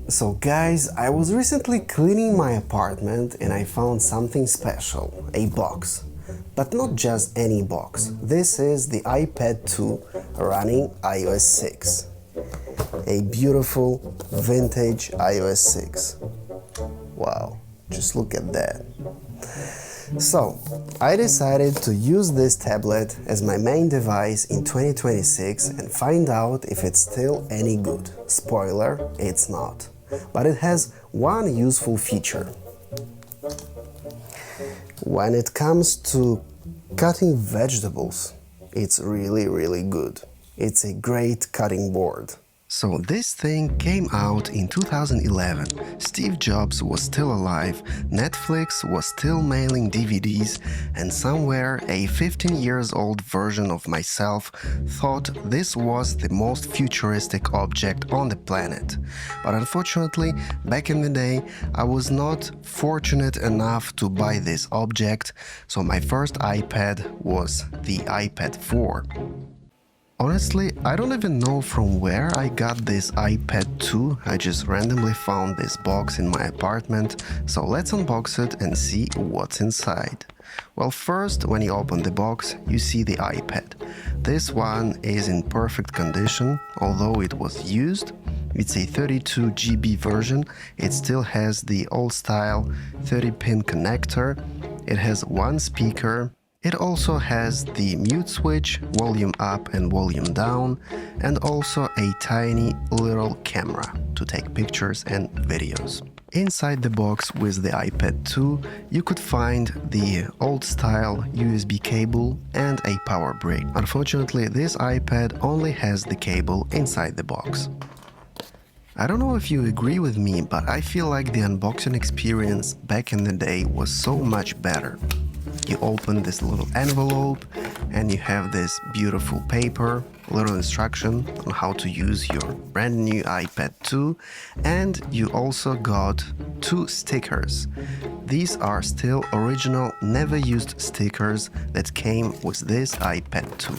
So guys, I was recently cleaning my apartment and I found something special, a box. But not just any box. This is the iPad 2 running iOS 6. A beautiful vintage iOS 6. Wow, just look at that. So, I decided to use this tablet as my main device in 2026 and find out if it's still any good. Spoiler, it's not. But it has one useful feature. When it comes to cutting vegetables, it's really good. It's a great cutting board. So this thing came out in 2011, Steve Jobs was still alive, Netflix was still mailing DVDs, and somewhere a 15 years old version of myself thought this was the most futuristic object on the planet. But unfortunately, back in the day, I was not fortunate enough to buy this object, so my first iPad was the iPad 4. Honestly, I don't even know from where I got this iPad 2, I just randomly found this box in my apartment, so let's unbox it and see what's inside. Well, first, when you open the box, you see the iPad. This one is in perfect condition, although it was used. It's a 32 GB version, it still has the old-style 30-pin connector, it has one speaker. It also has the mute switch, volume up and volume down, and also a tiny little camera to take pictures and videos. Inside the box with the iPad 2, you could find the old-style USB cable and a power brick. Unfortunately, this iPad only has the cable inside the box. I don't know if you agree with me, but I feel like the unboxing experience back in the day was so much better. You open this little envelope and you have this beautiful paper, little instruction on how to use your brand new iPad 2, and you also got 2 stickers. These are still original, never used stickers that came with this iPad 2.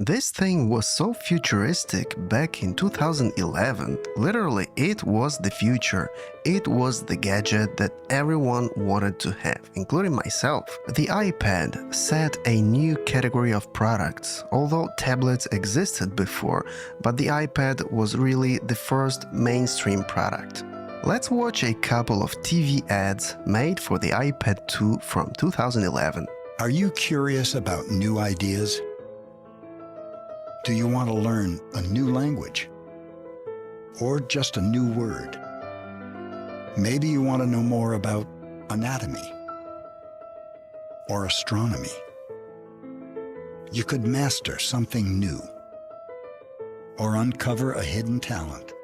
This thing was so futuristic back in 2011. Literally, it was the future. It was the gadget that everyone wanted to have, including myself. The iPad set a new category of products, although tablets existed before, but the iPad was really the first mainstream product. Let's watch a couple of TV ads made for the iPad 2 from 2011. Are you curious about new ideas? Do you want to learn a new language? Or just a new word? Maybe you want to know more about anatomy or astronomy. You could master something new or uncover a hidden talent.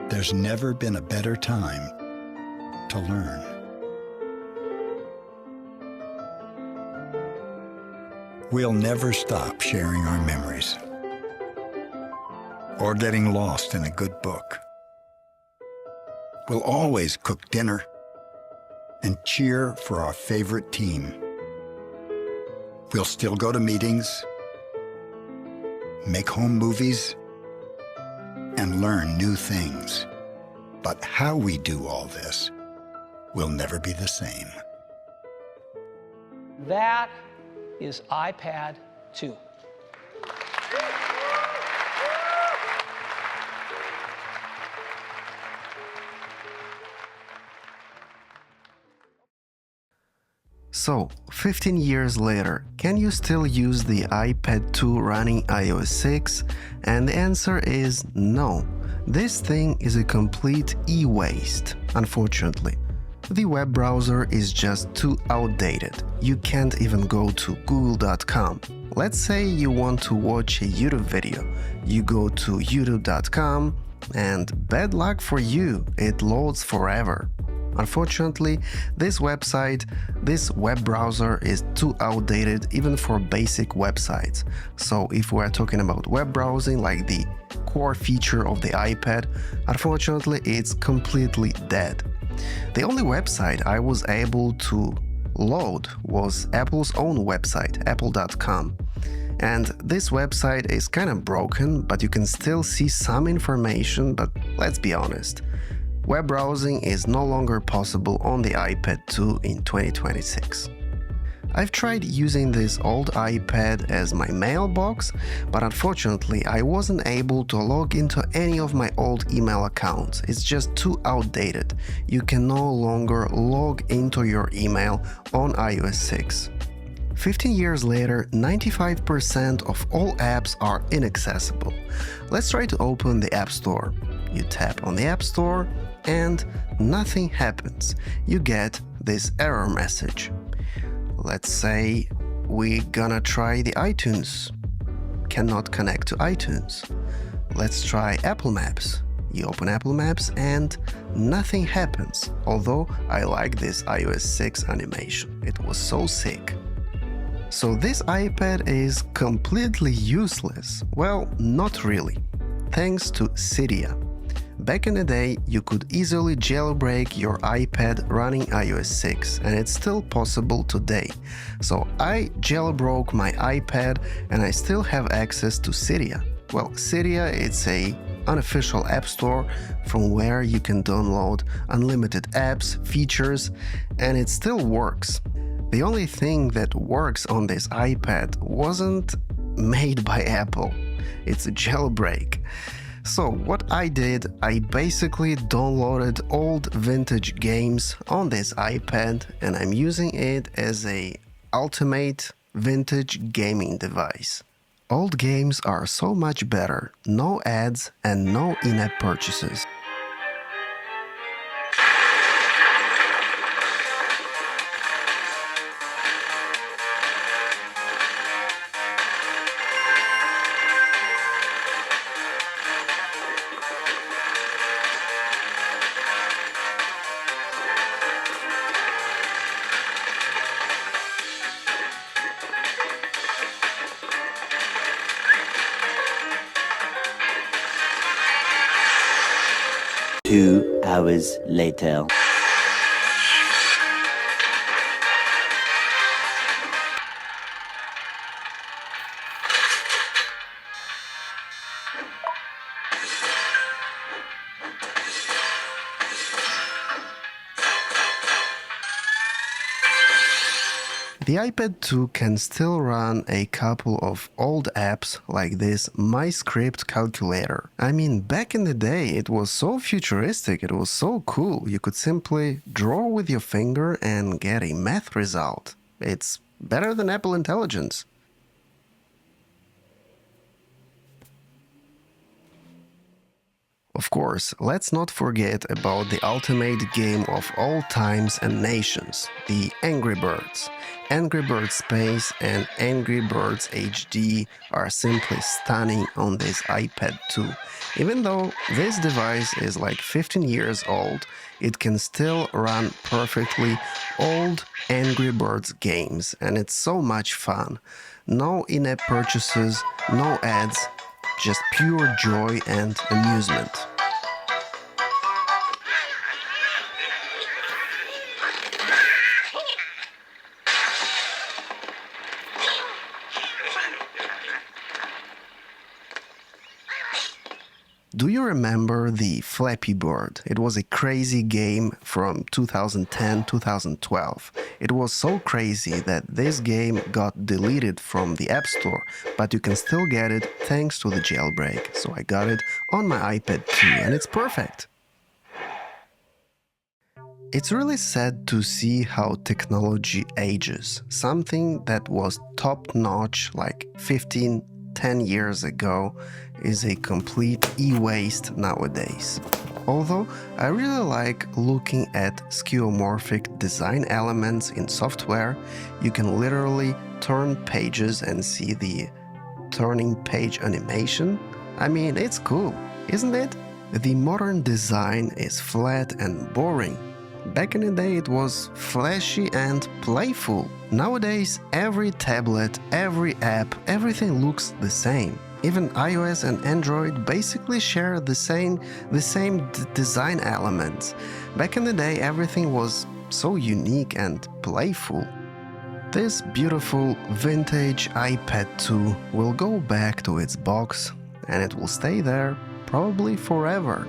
There's never been a better time to learn. We'll never stop sharing our memories or getting lost in a good book. We'll always cook dinner and cheer for our favorite team. We'll still go to meetings, make home movies, and learn new things. But how we do all this will never be the same. That is iPad 2. So, 15 years later, can you still use the iPad 2 running iOS 6? And the answer is no. This thing is a complete e-waste, unfortunately. The web browser is just too outdated. You can't even go to google.com. Let's say you want to watch a YouTube video. You go to youtube.com and bad luck for you, it loads forever. Unfortunately, this web browser is too outdated even for basic websites. So if we're talking about web browsing, like the core feature of the iPad, unfortunately it's completely dead. The only website I was able to load was Apple's own website, apple.com. And this website is kind of broken, but you can still see some information, but let's be honest. Web browsing is no longer possible on the iPad 2 in 2026. I've tried using this old iPad as my mailbox, but unfortunately I wasn't able to log into any of my old email accounts. It's just too outdated. You can no longer log into your email on iOS 6. 15 years later, 95% of all apps are inaccessible. Let's try to open the App Store. You tap on the App Store and nothing happens. You get this error message. Let's say we're gonna try the iTunes. Cannot connect to iTunes. Let's try Apple Maps. You open Apple Maps and nothing happens, although I like this iOS 6 animation. It was so sick. So this iPad is completely useless. Well, not really. Thanks to Cydia. Back in the day, you could easily jailbreak your iPad running iOS 6, and it's still possible today. So I jailbroke my iPad and I still have access to Cydia. Well, Cydia is an unofficial app store from where you can download unlimited apps, features, and it still works. The only thing that works on this iPad wasn't made by Apple. It's a jailbreak. So what I did, I basically downloaded old vintage games on this iPad and I'm using it as a ultimate vintage gaming device. Old games are so much better, no ads and no in-app purchases. Two hours later. The iPad 2 can still run a couple of old apps like this My Script calculator. I mean, back in the day it was so futuristic, it was so cool. You could simply draw with your finger and get a math result. It's better than Apple Intelligence. Of course, let's not forget about the ultimate game of all times and nations, the Angry Birds. Angry Birds Space and Angry Birds HD are simply stunning on this iPad 2. Even though this device is like 15 years old, it can still run perfectly old Angry Birds games, and it's so much fun. No in-app purchases, no ads, just pure joy and amusement. Do you remember the Flappy Bird? It was a crazy game from 2010-2012. It was so crazy that this game got deleted from the App Store, but you can still get it thanks to the jailbreak. So I got it on my iPad 2 and it's perfect. It's really sad to see how technology ages. Something that was top-notch like 10 years ago is a complete e-waste nowadays. Although I really like looking at skeuomorphic design elements in software, you can literally turn pages and see the turning page animation. I mean, it's cool, isn't it? The modern design is flat and boring. Back in the day it was flashy and playful. Nowadays every tablet, every app, everything looks the same. Even iOS and Android basically share the same design elements. Back in the day everything was so unique and playful. This beautiful vintage iPad 2 will go back to its box and it will stay there probably forever.